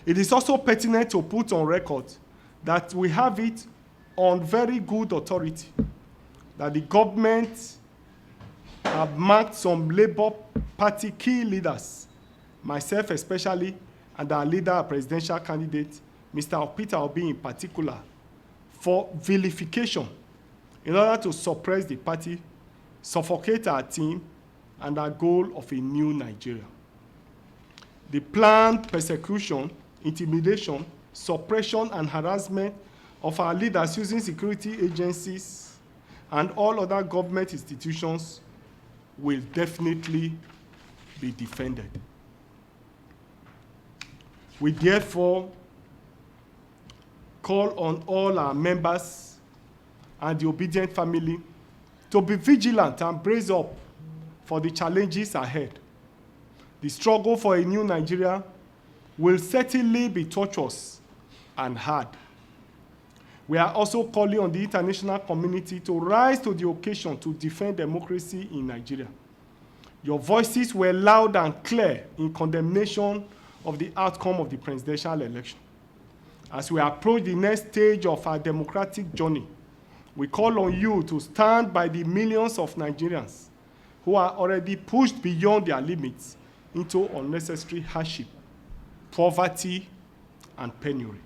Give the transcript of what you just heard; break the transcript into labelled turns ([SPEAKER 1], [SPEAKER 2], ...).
[SPEAKER 1] It is also pertinent to put on record that we have it on very good authority that the government have marked some Labour Party key leaders, myself especially, and our leader, our presidential candidate, Mr. Peter Obi in particular, for vilification in order to suppress the party, suffocate our team, and our goal of a new Nigeria. The planned persecution, intimidation, suppression, and harassment of our leaders using security agencies and all other government institutions will definitely be defended. We therefore call on all our members and the Obidient family to be vigilant and brace up for the challenges ahead. The struggle for a new Nigeria will certainly be tortuous and hard. We are also calling on the international community to rise to the occasion to defend democracy in Nigeria. Your voices were loud and clear in condemnation of the outcome of the presidential election. As we approach the next stage of our democratic journey, we call on you to stand by the millions of Nigerians who are already pushed beyond their limits into unnecessary hardship, poverty, and penury.